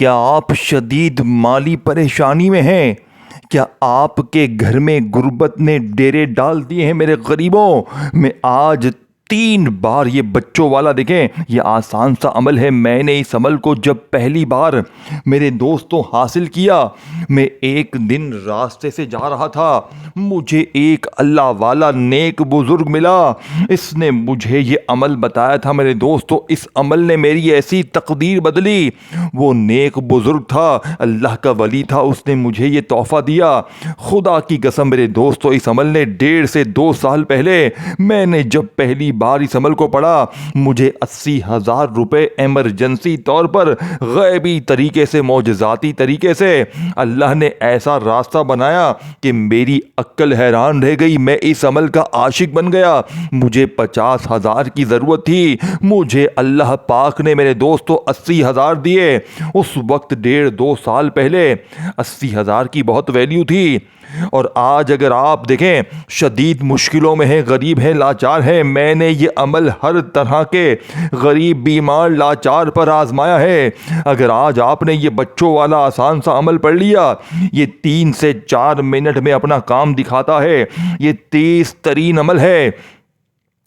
کیا آپ شدید مالی پریشانی میں ہیں؟ کیا آپ کے گھر میں غربت نے ڈیرے ڈال دیے ہیں میرے غریبوں؟ میں آج 3 بار یہ بچوں والا دیکھیں، یہ آسان سا عمل ہے۔ میں نے اس عمل کو جب پہلی بار میرے دوستوں حاصل کیا، میں ایک دن راستے سے جا رہا تھا، مجھے ایک اللہ والا نیک بزرگ ملا۔ اس نے مجھے یہ عمل بتایا تھا میرے دوستوں، اس عمل نے میری ایسی تقدیر بدلی۔ وہ نیک بزرگ تھا، اللہ کا ولی تھا، اس نے مجھے یہ تحفہ دیا۔ خدا کی قسم میرے دوستوں، اس عمل نے 1.5 سے 2 سال پہلے میں نے جب پہلی بار اس عمل کو پڑھا، مجھے 80,000 روپے ایمرجنسی طور پر غیبی طریقے سے، معجزاتی طریقے سے اللہ نے ایسا راستہ بنایا کہ میری عقل حیران رہ گئی۔ میں اس عمل کا عاشق بن گیا۔ مجھے 50,000 کی ضرورت تھی، مجھے اللہ پاک نے میرے دوستوں 80,000 دیے۔ اس وقت 1.5-2 سال پہلے 80,000 کی بہت ویلیو تھی، اور آج اگر آپ دیکھیں شدید مشکلوں میں ہیں، غریب ہیں، لاچار ہیں، میں نے یہ عمل ہر طرح کے غریب، بیمار، لاچار پر آزمایا ہے۔ اگر آج آپ نے یہ بچوں والا آسان سا عمل پڑھ لیا، یہ 3 سے 4 منٹ میں اپنا کام دکھاتا ہے، یہ تیز ترین عمل ہے،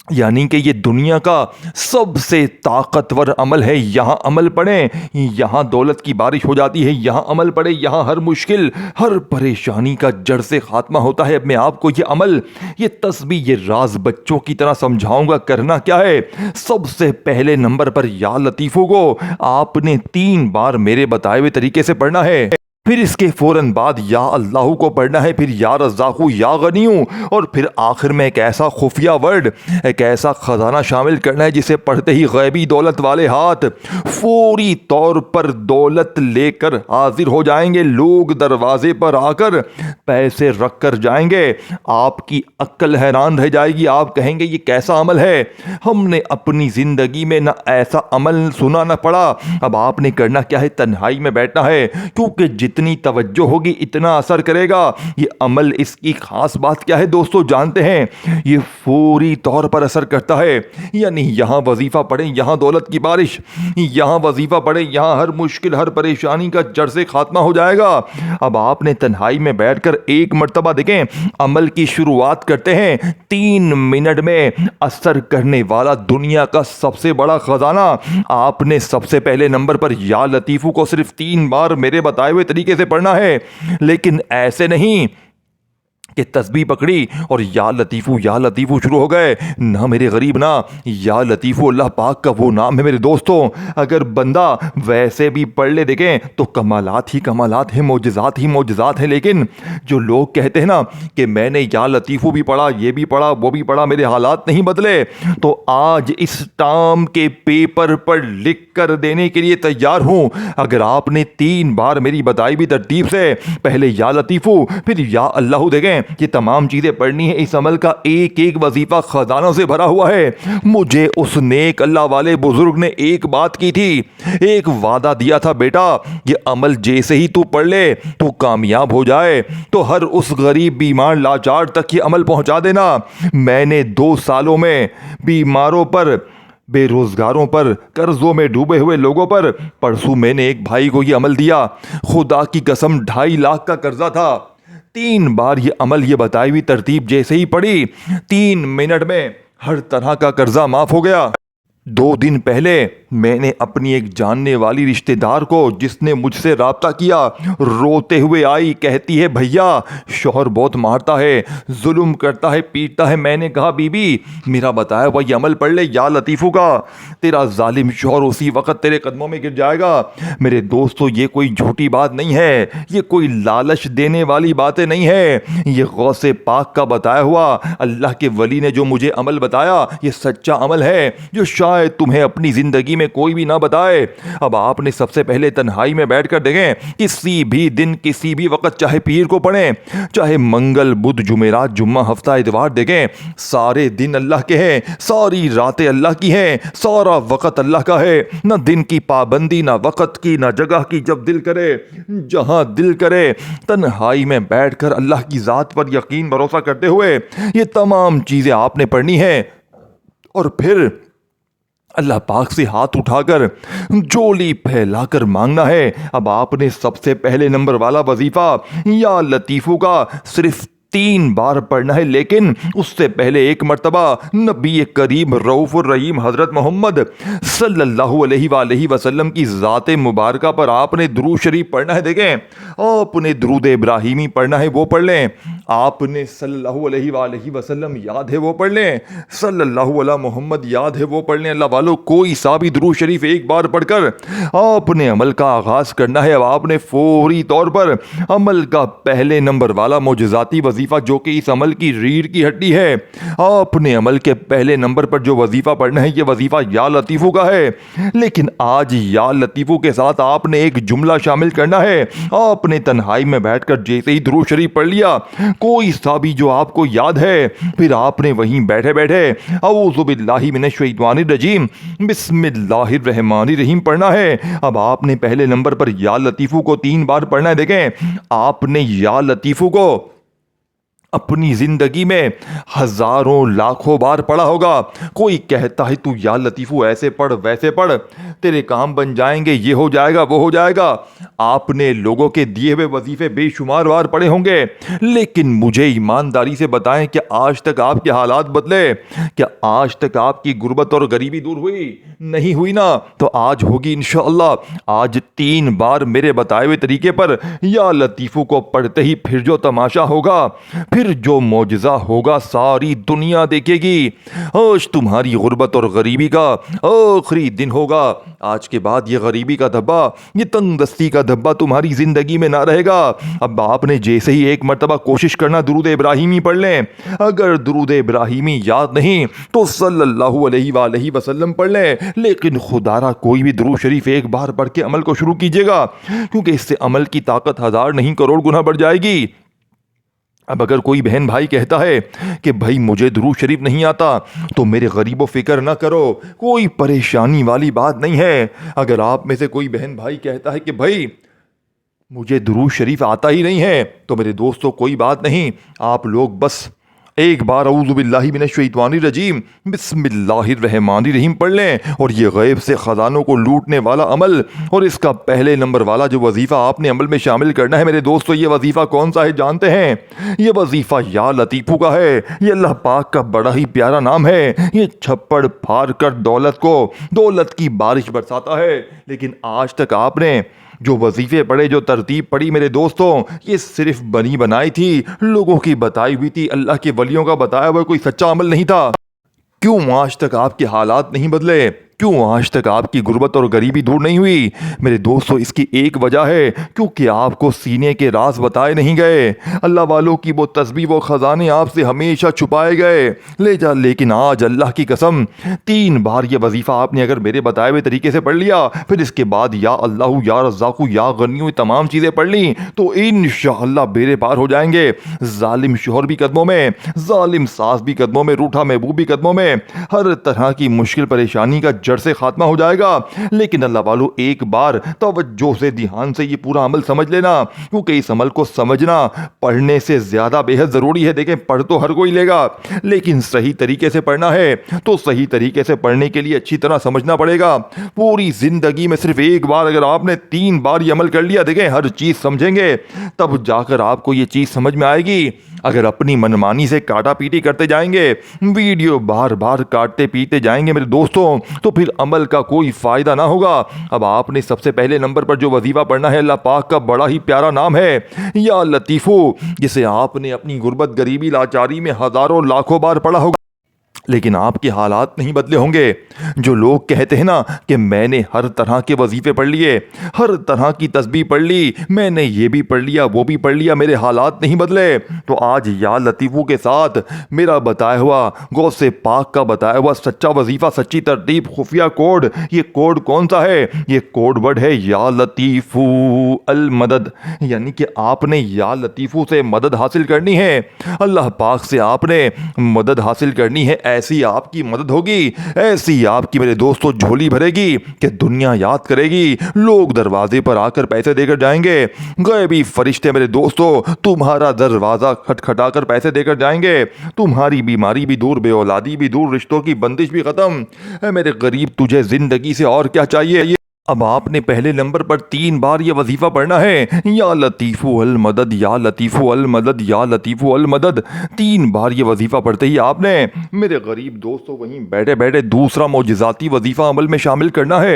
یعنی کہ یہ دنیا کا سب سے طاقتور عمل ہے۔ یہاں عمل پڑھیں، یہاں دولت کی بارش ہو جاتی ہے، یہاں عمل پڑھیں، یہاں ہر مشکل، ہر پریشانی کا جڑ سے خاتمہ ہوتا ہے۔ اب میں آپ کو یہ عمل، یہ تسبیح، یہ راز بچوں کی طرح سمجھاؤں گا۔ کرنا کیا ہے؟ سب سے پہلے نمبر پر یا لطیفوں کو آپ نے 3 بار میرے بتائے ہوئے طریقے سے پڑھنا ہے، پھر اس کے فوراً بعد یا اللہ کو پڑھنا ہے، پھر یا رزاق یا غنیوں، اور پھر آخر میں ایک ایسا خفیہ ورڈ، ایک ایسا خزانہ شامل کرنا ہے جسے پڑھتے ہی غیبی دولت والے ہاتھ فوری طور پر دولت لے کر حاضر ہو جائیں گے۔ لوگ دروازے پر آ کر پیسے رکھ کر جائیں گے۔ آپ کی عقل حیران رہ جائے گی، آپ کہیں گے یہ کیسا عمل ہے؟ ہم نے اپنی زندگی میں نہ ایسا عمل سنا نہ پڑھا۔ اب آپ نے کرنا کیا ہے؟ تنہائی میں بیٹھنا ہے، کیونکہ جتنی توجہ ہوگی اتنا اثر کرے گا یہ عمل۔ اس کی خاص بات کیا ہے دوستو جانتے ہیں؟ یہ فوری طور پر اثر کرتا ہے، یعنی یہاں وظیفہ پڑھیں، یہاں دولت کی بارش، یہاں وظیفہ پڑھیں، یہاں ہر مشکل، ہر پریشانی کا جڑ سے خاتمہ ہو جائے گا۔ اب آپ نے تنہائی میں بیٹھ کر ایک مرتبہ دیکھیں، عمل کی شروعات کرتے ہیں۔ 3 منٹ میں اثر کرنے والا دنیا کا سب سے بڑا خزانہ۔ آپ نے سب سے پہلے نمبر پر یا لطیفو کو صرف 3 بار میرے بتائے ہوئے طریقے سے پڑھنا ہے، لیکن ایسے نہیں کہ تسبیح پکڑی اور یا لطیفو شروع ہو گئے۔ نہ میرے غریب، نہ یا لطیفو اللہ پاک کا وہ نام ہے میرے دوستوں۔ اگر بندہ ویسے بھی پڑھ لے دیکھیں تو کمالات ہی کمالات ہیں، معجزات ہی معجزات ہیں، لیکن جو لوگ کہتے ہیں نا کہ میں نے یا لطیفو بھی پڑھا، یہ بھی پڑھا، وہ بھی پڑھا، میرے حالات نہیں بدلے، تو آج اس ٹام کے پیپر پر لکھ کر دینے کے لیے تیار ہوں۔ اگر آپ نے 3 بار میری بتائی بھی ترتیب سے پہلے یا لطیفو پھر یا اللہ دیکھیں، یہ تمام چیزیں پڑھنی ہے، اس عمل کا ایک ایک وظیفہ خزانوں سے بھرا ہوا ہے۔ مجھے اس نیک اللہ والے بزرگ نے ایک بات کی تھی، ایک وعدہ دیا تھا، بیٹا یہ عمل جیسے ہی تو پڑھ لے تو کامیاب ہو جائے تو ہر اس غریب، بیمار، لاچار تک یہ عمل پہنچا دینا۔ میں نے 2 سالوں میں بیماروں پر، بے روزگاروں پر، قرضوں میں ڈوبے ہوئے لوگوں پر، پرسوں میں نے ایک بھائی کو یہ عمل دیا، خدا کی قسم 2.5 لاکھ کا قرضہ تھا۔ 3 بار یہ عمل، یہ بتائی ہوئی ترتیب جیسے ہی پڑھی، 3 منٹ میں ہر طرح کا قرضہ معاف ہو گیا۔ 2 دن پہلے میں نے اپنی ایک جاننے والی رشتہ دار کو، جس نے مجھ سے رابطہ کیا، روتے ہوئے آئی، کہتی ہے بھیا شوہر بہت مارتا ہے، ظلم کرتا ہے، پیٹتا ہے۔ میں نے کہا بی بی میرا بتایا ہوا یہ عمل پڑھ لے یا لطیفو کا، تیرا ظالم شوہر اسی وقت تیرے قدموں میں گر جائے گا۔ میرے دوستو یہ کوئی جھوٹی بات نہیں ہے، یہ کوئی لالچ دینے والی باتیں نہیں ہے، یہ غوث پاک کا بتایا ہوا، اللہ کے ولی نے جو مجھے عمل بتایا، یہ سچا عمل ہے جو شاید تمہیں اپنی زندگی میں کوئی بھی نہ بتائے۔ اب آپ نے سب سے پہلے تنہائی میں بیٹھ کر دیکھیں، کسی بھی دن، کسی بھی وقت، چاہے پیر کو پڑھیں، چاہے منگل، بدھ، جمعرات، جمعہ، ہفتہ، اتوار، دیکھیں سارے دن اللہ کے ہیں، ساری راتیں اللہ کی ہیں، سارا وقت اللہ کا ہے، نہ دن کی پابندی، نہ وقت کی، نہ جگہ کی، جب دل کرے، جہاں دل کرے، تنہائی میں بیٹھ کر اللہ کی ذات پر یقین بھروسہ کرتے ہوئے یہ تمام چیزیں آپ نے پڑھنی ہیں۔ اور پھر اللہ پاک سے ہاتھ اٹھا کر جولی پھیلا کر مانگنا ہے۔ اب آپ نے سب سے پہلے نمبر والا وظیفہ یا لطیفو کا صرف 3 بار پڑھنا ہے، لیکن اس سے پہلے ایک مرتبہ نبی کریم رؤوف الرحیم حضرت محمد صلی اللہ علیہ وآلہ وسلم کی ذات مبارکہ پر آپ نے درود شریف پڑھنا ہے۔ دیکھیں، آپ نے درود ابراہیمی پڑھنا ہے، وہ پڑھ لیں۔ آپ نے صلی اللہ علیہ وآلہ وسلم یاد ہے وہ پڑھ لیں، صلی اللہ علیہ محمد یاد ہے وہ پڑھ لیں۔ اللہ والو، کوئی سا بھی درود شریف ایک بار پڑھ کر آپ نے عمل کا آغاز کرنا ہے۔ اب آپ نے فوری طور پر عمل کا پہلے نمبر والا معجزاتی وظیفہ، جو کہ اس عمل کی ریڑھ کی ہڈی ہے، آپ نے عمل کے پہلے نمبر پر جو وظیفہ پڑھنا ہے، یہ وظیفہ یا لطیفو کا ہے۔ لیکن آج یا لطیفو کے ساتھ آپ نے ایک جملہ شامل کرنا ہے۔ آپ نے تنہائی میں بیٹھ کر جیسے ہی درود شریف پڑھ لیا، کوئی سا بھی جو آپ کو یاد ہے، پھر آپ نے وہیں بیٹھے بیٹھے اعوذ باللہ من الشیطان الرجیم بسم اللہ الرحمن الرحیم پڑھنا ہے۔ اب آپ نے پہلے نمبر پر یا لطیفو کو 3 بار پڑھنا ہے۔ دیکھیں، آپ نے یا لطیفو کو اپنی زندگی میں ہزاروں لاکھوں بار پڑھا ہوگا۔ کوئی کہتا ہے تو یا لطیفو ایسے پڑھ ویسے پڑھ، تیرے کام بن جائیں گے، یہ ہو جائے گا وہ ہو جائے گا۔ آپ نے لوگوں کے دیے ہوئے وظیفے بے شمار بار پڑھے ہوں گے، لیکن مجھے ایمانداری سے بتائیں کہ آج تک آپ کے حالات بدلے؟ کیا آج تک آپ کی غربت اور غریبی دور ہوئی؟ نہیں ہوئی نا؟ تو آج ہوگی انشاءاللہ۔ آج 3 بار میرے بتائے ہوئے طریقے پر یا لطیفو کو پڑھتے ہی پھر جو تماشا ہوگا، پھر جو معجزہ ہوگا، ساری دنیا دیکھے گی۔ آج تمہاری غربت اور غریبی کا آخری دن ہوگا۔ آج کے بعد یہ غریبی کا دھبا، یہ تنگ دستی کا دھبا تمہاری زندگی میں نہ رہے گا۔ اب آپ نے جیسے ہی ایک مرتبہ کوشش کرنا درود ابراہیمی پڑھ لیں۔ اگر درود ابراہیمی یاد نہیں تو صلی اللہ علیہ وآلہ وسلم پڑھ لیں، لیکن خدا را کوئی بھی درود شریف ایک بار پڑھ کے عمل کو شروع کیجیے گا، کیونکہ اس سے عمل کی طاقت 1000 نہیں کروڑ گنا بڑھ جائے گی۔ اب اگر کوئی بہن بھائی کہتا ہے کہ بھائی مجھے درود شریف نہیں آتا، تو میرے غریب و فکر نہ کرو، کوئی پریشانی والی بات نہیں ہے۔ اگر آپ میں سے کوئی بہن بھائی کہتا ہے کہ بھائی مجھے درود شریف آتا ہی نہیں ہے، تو میرے دوستو کوئی بات نہیں، آپ لوگ بس ایک بار اعوذ باللہ من الشیطان الرجیم بسم اللہ الرحمن الرحیم پڑھ لیں، اور یہ غیب سے خزانوں کو لوٹنے والا عمل اور اس کا پہلے نمبر والا جو وظیفہ آپ نے عمل میں شامل کرنا ہے، میرے دوستو یہ وظیفہ کون سا ہے جانتے ہیں؟ یہ وظیفہ یا لطیفو کا ہے۔ یہ اللہ پاک کا بڑا ہی پیارا نام ہے۔ یہ چھپڑ پھاڑ کر دولت کی بارش برساتا ہے۔ لیکن آج تک آپ نے جو وظیفے پڑھے، جو ترتیب پڑھی، میرے دوستوں، یہ صرف بنی بنائی تھی، لوگوں کی بتائی ہوئی تھی، اللہ کے ولیوں کا بتایا ہوا کوئی سچا عمل نہیں تھا۔ کیوں آج تک آپ کے حالات نہیں بدلے؟ کیوں آج تک آپ کی غربت اور غریبی دور نہیں ہوئی؟ میرے دوستو، اس کی ایک وجہ ہے، کیونکہ آپ کو سینے کے راز بتائے نہیں گئے۔ اللہ والوں کی وہ تسبیح، وہ خزانے آپ سے ہمیشہ چھپائے گئے۔ لیکن آج اللہ کی قسم 3 بار یہ وظیفہ آپ نے اگر میرے بتائے ہوئے طریقے سے پڑھ لیا، پھر اس کے بعد یا اللہ، یا رزاق، یا غنی، تمام چیزیں پڑھ لیں، تو انشاءاللہ بیڑے پار ہو جائیں گے۔ ظالم شوہر بھی قدموں میں، ظالم ساس بھی قدموں میں، روٹھا محبوب بھی قدموں میں، ہر طرح کی مشکل پریشانی کا جڑ سے خاتمہ ہو جائے گا۔ لیکن اللہ والو، ایک بار توجہ سے، دھیان سے یہ پورا عمل سمجھ لینا، کیونکہ اس عمل کو سمجھنا پڑھنے سے زیادہ بے حد ضروری ہے۔ دیکھیں، پڑھ تو ہر کوئی لے گا، لیکن صحیح طریقے سے پڑھنا ہے تو صحیح طریقے سے پڑھنے کے لیے اچھی طرح سمجھنا پڑے گا۔ پوری زندگی میں صرف ایک بار اگر آپ نے 3 بار یہ عمل کر لیا، دیکھیں ہر چیز سمجھیں گے، تب جا کر آپ کو یہ چیز سمجھ میں آئے گی۔ اگر اپنی منمانی سے کاٹا پیٹی کرتے جائیں گے، ویڈیو بار بار کاٹتے پیٹتے جائیں گے میرے دوستوں، تو پھر عمل کا کوئی فائدہ نہ ہوگا۔ اب آپ نے سب سے پہلے نمبر پر جو وظیفہ پڑھنا ہے، اللہ پاک کا بڑا ہی پیارا نام ہے یا لطیفو، جسے آپ نے اپنی غربت، غریبی، لاچاری میں ہزاروں لاکھوں بار پڑھا ہوگا، لیکن آپ کے حالات نہیں بدلے ہوں گے۔ جو لوگ کہتے ہیں نا کہ میں نے ہر طرح کے وظیفے پڑھ لیے، ہر طرح کی تسبیح پڑھ لی، میں نے یہ بھی پڑھ لیا، وہ بھی پڑھ لیا، میرے حالات نہیں بدلے، تو آج یا لطیفو کے ساتھ میرا بتایا ہوا، غوث پاک کا بتایا ہوا سچا وظیفہ، سچی ترتیب، خفیہ کوڈ، یہ کوڈ کون سا ہے؟ یہ کوڈ ورڈ ہے یا لطیفو المدد، یعنی کہ آپ نے یا لطیفو سے مدد حاصل کرنی ہے، اللہ پاک سے آپ نے مدد حاصل کرنی ہے۔ ایسی آپ کی مدد ہوگی, ایسی آپ کی میرے دوستوں جھولی بھرے گی کہ دنیا یاد کرے گی, لوگ دروازے پر آ کر پیسے دے کر جائیں گے, غیبی فرشتے میرے دوستوں تمہارا دروازہ کھٹکھٹا کر پیسے دے کر جائیں گے, تمہاری بیماری بھی دور, بے اولادی بھی دور, رشتوں کی بندش بھی ختم. اے میرے غریب, تجھے زندگی سے اور کیا چاہیے؟ اب آپ نے پہلے نمبر پر 3 بار یہ وظیفہ پڑھنا ہے, یا لطیف المدد یا لطیف المدد یا لطیف المدد. 3 بار یہ وظیفہ پڑھتے ہی آپ نے میرے غریب دوستوں وہیں بیٹھے بیٹھے دوسرا معجزاتی وظیفہ عمل میں شامل کرنا ہے.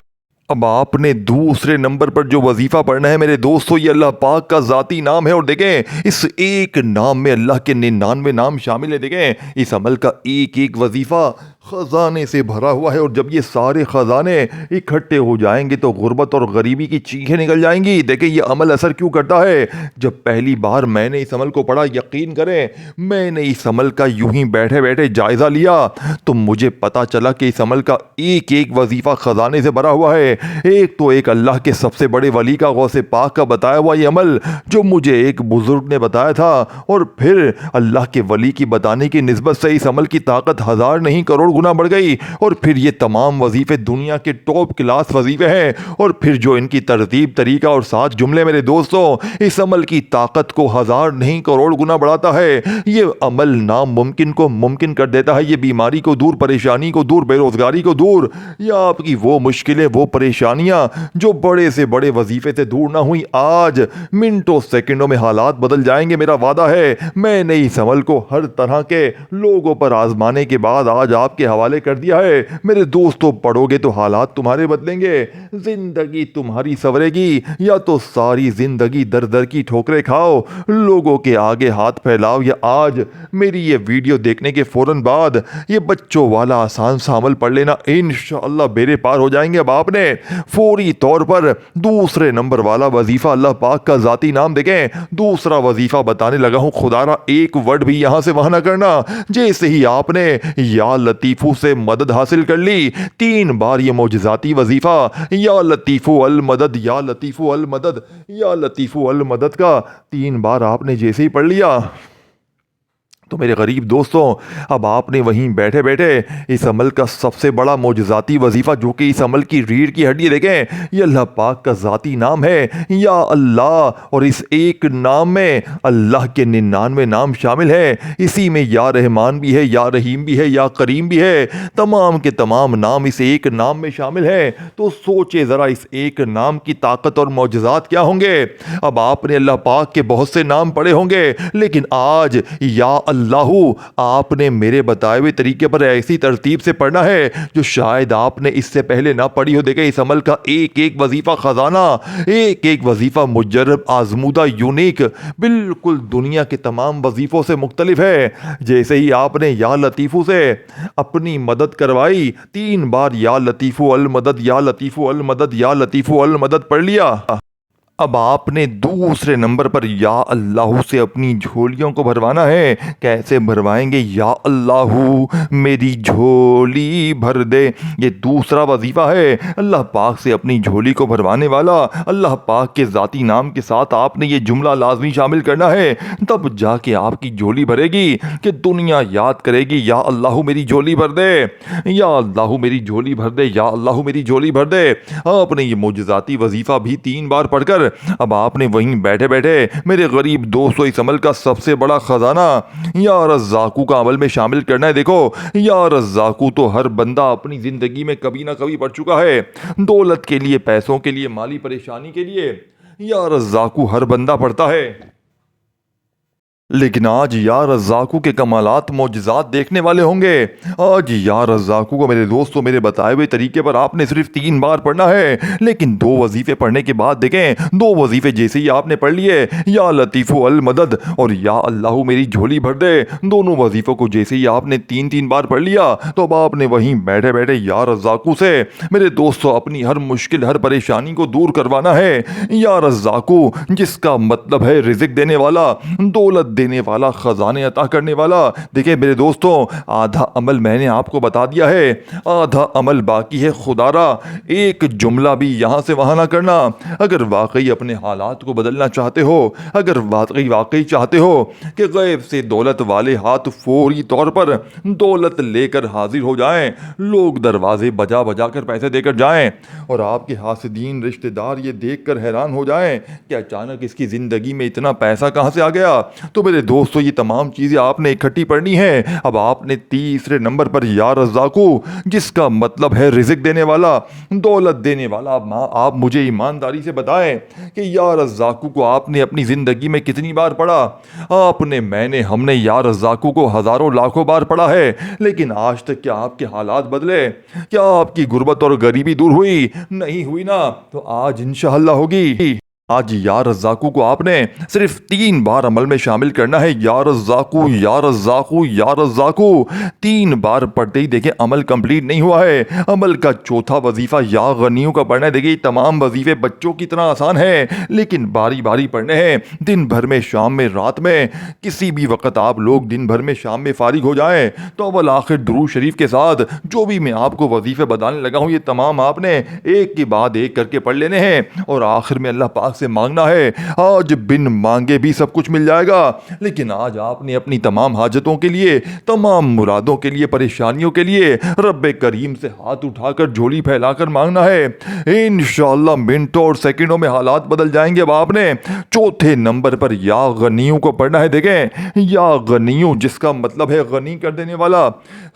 اب آپ نے دوسرے نمبر پر جو وظیفہ پڑھنا ہے میرے دوستو, یہ اللہ پاک کا ذاتی نام ہے, اور دیکھیں اس ایک نام میں اللہ کے 99 نام شامل ہیں. دیکھیں اس عمل کا ایک ایک وظیفہ خزانے سے بھرا ہوا ہے, اور جب یہ سارے خزانے اکٹھے ہو جائیں گے تو غربت اور غریبی کی چیخیں نکل جائیں گی. دیکھیں یہ عمل اثر کیوں کرتا ہے. جب پہلی بار میں نے اس عمل کو پڑھا, یقین کریں میں نے اس عمل کا یوں ہی بیٹھے بیٹھے جائزہ لیا تو مجھے پتا چلا کہ اس عمل کا ایک ایک وظیفہ خزانے سے بھرا ہوا ہے. ایک تو ایک اللہ کے سب سے بڑے ولی کا, غوث پاک کا بتایا ہوا یہ عمل جو مجھے ایک بزرگ نے بتایا تھا, اور پھر اللہ کے ولی کی بتانے کی نسبت سے اس عمل کی طاقت 1000 نہیں کروڑ گنا بڑھ گئی. اور پھر یہ تمام وظیفے دنیا کے ٹاپ کلاس وظیفے ہیں, اور پھر جو ان کی ترتیب, طریقہ اور 7 جملے میرے دوستوں اس عمل کی طاقت کو 1000 نہیں کروڑ گنا بڑھاتا ہے. یہ عمل ناممکن کو ممکن کر دیتا ہے, یہ بیماری کو دور, پریشانی کو دور, بے روزگاری کو دور, یا آپ کی وہ مشکلیں, وہ پریشانیاں جو بڑے سے بڑے وظیفے سے دور نہ ہوئی, آج منٹوں سیکنڈوں میں حالات بدل جائیں گے. میرا وعدہ ہے میں نے اس عمل کو ہر طرح کے لوگوں پر آزمانے کے بعد آج آپ کے حوالے کر دیا ہے. میرے دوستوں پڑھو گے تو حالات تمہارے بدلیں گے, زندگی تمہاری سنورے گی, یا تو ساری زندگی در در کی ٹھوکریں کھاؤ, لوگوں کے آگے ہاتھ پھیلاؤ, یا آج میری یہ ویڈیو دیکھنے کے فوراً بعد یہ بچوں والا آسان سا عمل پڑھ لینا, انشاءاللہ بیڑے پار ہو جائیں گے. اب آپ نے فوری طور پر دوسرے نمبر والا وظیفہ, اللہ پاک کا ذاتی نام, دیکھیں دوسرا وظیفہ بتانے لگا ہوں, خدا را ایک ورڈ بھی یہاں سے وہاں نہ کرنا. جیسے ہی آپ نے یا لطیفو سے مدد حاصل کر لی, 3 بار یہ معجزاتی وظیفہ یا لطیفو المدد یا لطیفو المدد یا لطیفو المدد کا 3 بار آپ نے جیسے ہی پڑھ لیا تو میرے غریب دوستوں اب آپ نے وہیں بیٹھے بیٹھے اس عمل کا سب سے بڑا معجزاتی وظیفہ, جو کہ اس عمل کی ریڑھ کی ہڈی ہے, دیکھیں یہ اللہ پاک کا ذاتی نام ہے یا اللہ, اور اس ایک نام میں اللہ کے 99 نام شامل ہیں. اسی میں یا رحمان بھی ہے, یا رحیم بھی ہے, یا کریم بھی ہے, تمام کے تمام نام اس ایک نام میں شامل ہیں. تو سوچے ذرا اس ایک نام کی طاقت اور معجزات کیا ہوں گے. اب آپ نے اللہ پاک کے بہت سے نام پڑھے ہوں گے, لیکن آج یا اللہ آپ نے میرے بتائے ہوئے طریقے پر ایسی ترتیب سے پڑھنا ہے جو شاید آپ نے اس سے پہلے نہ پڑھی ہو. دیکھیں اس عمل کا ایک ایک وظیفہ خزانہ, ایک ایک وظیفہ مجرب, آزمودہ, یونیک, بالکل دنیا کے تمام وظیفوں سے مختلف ہے. جیسے ہی آپ نے یا لطیفو سے اپنی مدد کروائی, 3 بار یا لطیفو المدد یا لطیفو المدد یا لطیفو المدد پڑھ لیا, اب آپ نے دوسرے نمبر پر یا اللہ سے اپنی جھولیوں کو بھروانا ہے. کیسے بھروائیں گے؟ یا اللہ میری جھولی بھر دے, یہ دوسرا وظیفہ ہے. اللہ پاک سے اپنی جھولی کو بھروانے والا اللہ پاک کے ذاتی نام کے ساتھ آپ نے یہ جملہ لازمی شامل کرنا ہے, تب جا کے آپ کی جھولی بھرے گی کہ دنیا یاد کرے گی یا اللہ میری جھولی بھر دے, یا اللہ میری جھولی بھر دے, یا اللہ میری جھولی بھر دے. آپ نے یہ معجزاتی وظیفہ بھی 3 بار پڑھ کر اب آپ نے وہیں بیٹھے بیٹھے میرے غریب دوستو اس عمل کا سب سے بڑا خزانہ یا رزاقو کا عمل میں شامل کرنا ہے. دیکھو یا رزاقو تو ہر بندہ اپنی زندگی میں کبھی نہ کبھی پڑھ چکا ہے, دولت کے لیے, پیسوں کے لیے, مالی پریشانی کے لیے یا رزاقو ہر بندہ پڑھتا ہے. لیکن آج یا رزاقو کے کمالات معجزات دیکھنے والے ہوں گے. آج یا رزاقو کو میرے دوستوں میرے بتائے ہوئے طریقے پر آپ نے صرف 3 بار پڑھنا ہے, لیکن 2 وظیفے پڑھنے کے بعد دیکھیں 2 وظیفے جیسے ہی آپ نے پڑھ لیے یا لطیفو المدد اور یا اللہ میری جھولی بھر دے, دونوں وظیفوں کو جیسے ہی آپ نے 3 بار پڑھ لیا تو اب آپ نے وہیں بیٹھے بیٹھے یا رزاقو سے میرے دوستوں اپنی ہر مشکل, ہر پریشانی کو دور کروانا ہے. یا رزاقو جس کا مطلب ہے رزق دینے والا, دولت دینے والا, خزانے عطا کرنے والا. دیکھیں میرے دوستوں, آدھا عمل میں نے آپ کو بتا دیا ہے, آدھا عمل باقی ہے. خدا را ایک جملہ بھی یہاں سے وہاں نہ کرنا. اگر واقعی اپنے حالات کو بدلنا چاہتے ہو, اگر واقعی چاہتے ہو کہ غیب سے دولت والے ہاتھ فوری طور پر دولت لے کر حاضر ہو جائیں, لوگ دروازے بجا بجا کر پیسے دے کر جائیں, اور آپ کے حاسدین رشتہ دار یہ دیکھ کر حیران ہو جائیں کہ اچانک اس کی زندگی میں اتنا پیسہ کہاں سے آ گیا, تو میرے دوستو یہ تمام چیزیں آپ نے اکٹھی پڑھنی ہے. اب آپ نے تیسرے نمبر پر یا رزاقو, جس کا مطلب ہے رزق دینے والا, دولت دینے والا. آپ مجھے ایمانداری سے بتائیں کہ یا رزاقو کو آپ نے اپنی زندگی میں کتنی بار پڑھا؟ آپ نے, میں نے, ہم نے یا رزاقو کو ہزاروں لاکھوں بار پڑھا ہے, لیکن آج تک کیا آپ کے حالات بدلے؟ کیا آپ کی غربت اور غریبی دور ہوئی؟ نہیں ہوئی نا, تو آج انشاءاللہ ہوگی. آج یا رزاقو کو آپ نے صرف 3 بار عمل میں شامل کرنا ہے. یا رزاقو, یا رزاقو, یا رزاقو 3 بار پڑھتے ہی دیکھیں عمل کمپلیٹ نہیں ہوا ہے. عمل کا چوتھا وظیفہ یا غنیوں کا پڑھنا ہے. دیکھیں تمام وظیفے بچوں کی طرح آسان ہیں, لیکن باری باری پڑھنے ہیں. دن بھر میں, شام میں, رات میں, کسی بھی وقت آپ لوگ دن بھر میں شام میں فارغ ہو جائیں تو اول آخر درود شریف کے ساتھ جو بھی میں آپ کو وظیفے بتانے لگا ہوں یہ تمام آپ نے ایک کے بعد ایک کر کے پڑھ لینے ہیں, اور آخر میں اللہ پاک سے مانگنا ہے. آج بن مانگے بھی سب کچھ مل جائے گا, لیکن آج آپ نے اپنی تمام حاجتوں کے لیے, تمام مرادوں کے لیے, پریشانیوں کے لیے رب کریم سے ہاتھ اٹھا کر, جھولی پھیلا کر مانگنا ہے. انشاءاللہ منٹوں اور سیکنڈوں میں حالات بدل جائیں گے. اب آپ نے چوتھے نمبر پر یا غنیوں کو پڑھنا ہے. دیکھیں یا غنیوں, جس کا مطلب ہے غنی کر دینے والا,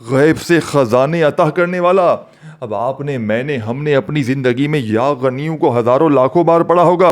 غیب سے خزانے عطا کرنے والا. اب آپ نے, میں نے, ہم نے اپنی زندگی میں یا غنیوں کو ہزاروں لاکھوں بار پڑھا ہوگا,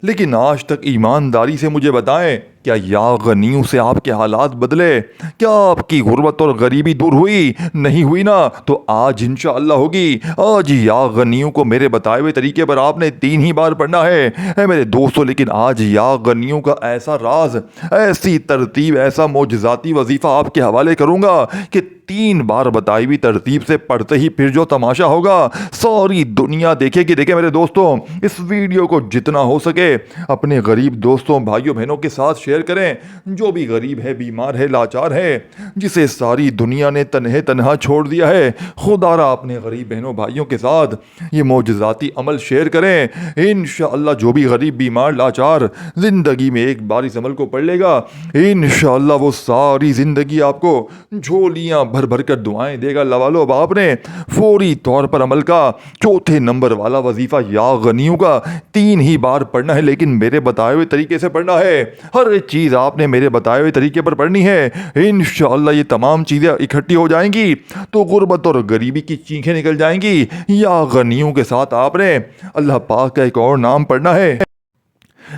لیکن آج تک ایمانداری سے مجھے بتائیں کیا یا غنیوں سے آپ کے حالات بدلے؟ کیا آپ کی غربت اور غریبی دور ہوئی؟ نہیں ہوئی نا, تو آج انشاءاللہ ہوگی. آج یا غنیوں کو میرے بتائے ہوئے طریقے پر آپ نے 3 ہی بار پڑھنا ہے اے میرے دوستو. لیکن آج یا غنیوں کا ایسا راز, ایسی ترتیب, ایسا معجزاتی وظیفہ آپ کے حوالے کروں گا کہ 3 بار بتائی ہوئی ترتیب سے پڑھتے ہی پھر جو تماشا ہوگا ساری دنیا دیکھے گی. دیکھیں میرے دوستوں, اس ویڈیو کو جتنا ہو سکے اپنے غریب دوستوں, بھائیوں, بہنوں کے ساتھ شیئر کریں. جو بھی غریب ہے, بیمار ہے, لاچار ہے, جسے ساری دنیا نے تنہا چھوڑ دیا ہے, خدا را اپنے غریب بہنوں بھائیوں کے ساتھ یہ معجزاتی عمل شیئر کریں. انشاءاللہ جو بھی غریب, بیمار, لاچار زندگی میں ایک بار اس عمل کو پڑھ لے گا, انشاءاللہ وہ ساری زندگی آپ کو جھولیاں بھر بھر کر دعائیں دے گا. لوالو, اب آپ نے فوری طور پر عمل کا چوتھے نمبر والا وظیفہ یا غنیوں کا 3 ہی بار پڑھنا ہے, لیکن میرے بتائے ہوئے طریقے سے پڑھنا ہے. ہر چیز آپ نے میرے بتائے ہوئے طریقے پر پڑھنی ہے. انشاءاللہ یہ تمام چیزیں اکٹھی ہو جائیں گی تو غربت اور غریبی کی چینخیں نکل جائیں گی. یا غنیوں کے ساتھ آپ نے اللہ پاک کا ایک اور نام پڑھنا ہے,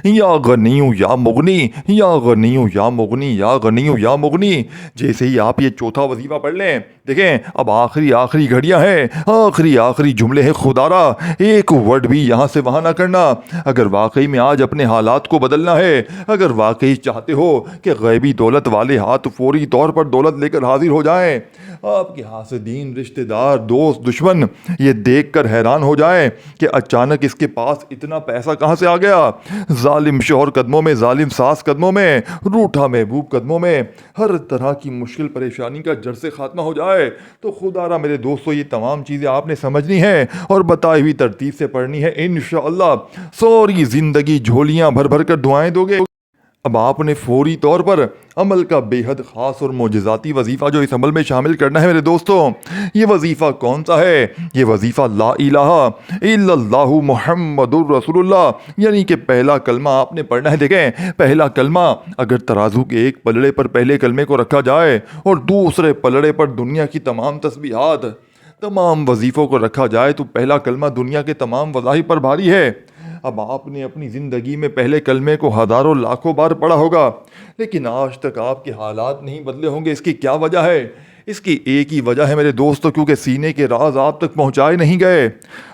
یا غنیوں یا مغنی, یا غنیوں یا مغنی, یا غنیوں یا مغنی. جیسے ہی آپ یہ چوتھا وظیفہ پڑھ لیں, دیکھیں اب آخری گھڑیاں ہیں, آخری جملے ہیں. خدا را ایک ورڈ بھی یہاں سے وہاں نہ کرنا. اگر واقعی میں آج اپنے حالات کو بدلنا ہے, اگر واقعی چاہتے ہو کہ غیبی دولت والے ہاتھ فوری طور پر دولت لے کر حاضر ہو جائیں, آپ کے حاسدین, رشتہ دار, دوست, دشمن یہ دیکھ کر حیران ہو جائیں کہ اچانک اس کے پاس اتنا پیسہ کہاں سے آ گیا, ظالم شوہر قدموں میں, ظالم ساس قدموں میں, روٹھا محبوب قدموں میں, ہر طرح کی مشکل پریشانی کا جڑ سے خاتمہ ہو جائے, تو خدا را میرے دوستو یہ تمام چیزیں آپ نے سمجھنی ہے اور بتائی ہوئی ترتیب سے پڑھنی ہے. انشاءاللہ ساری زندگی جھولیاں بھر بھر کر دعائیں دو گے. اب آپ نے فوری طور پر عمل کا بے حد خاص اور معجزاتی وظیفہ جو اس عمل میں شامل کرنا ہے میرے دوستوں. یہ وظیفہ کون سا ہے؟ یہ وظیفہ لا الہ الا اللہ محمد الرسول اللہ, یعنی کہ پہلا کلمہ آپ نے پڑھنا ہے. دیکھیں پہلا کلمہ اگر ترازو کے ایک پلڑے پر پہلے کلمے کو رکھا جائے اور دوسرے پلڑے پر دنیا کی تمام تسبیحات, تمام وظیفوں کو رکھا جائے تو پہلا کلمہ دنیا کے تمام وظائف پر بھاری ہے. اب آپ نے اپنی زندگی میں پہلے کلمے کو ہزاروں لاکھوں بار پڑھا ہوگا, لیکن آج تک آپ کے حالات نہیں بدلے ہوں گے. اس کی کیا وجہ ہے؟ اس کی ایک ہی وجہ ہے میرے دوستو، کیونکہ سینے کے راز آپ تک پہنچائے نہیں گئے۔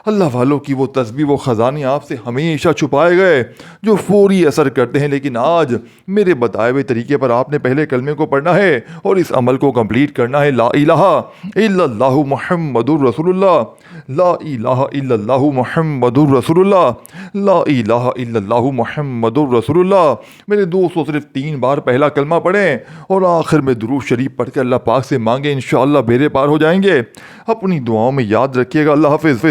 اللہ والوں کی وہ تسبیح، وہ خزانے آپ سے ہمیشہ چھپائے گئے جو فوری اثر کرتے ہیں۔ لیکن آج میرے بتائے ہوئے طریقے پر آپ نے پہلے کلمے کو پڑھنا ہے اور اس عمل کو کمپلیٹ کرنا ہے، لا الہ الا اللہ محمد الرسول اللہ، لا الہ الا اللہ محمد الرسول اللہ، لا الہ الا اللہ محمد الرسول اللہ۔ میرے دوستو صرف 3 بار پہلا کلمہ پڑھیں اور آخر میں درود شریف پڑھ کر اللہ پاک سے مانگیں، انشاءاللہ بیڑے پار ہو جائیں گے۔ اپنی دعاؤں میں یاد رکھیے گا۔ اللہ حافظ۔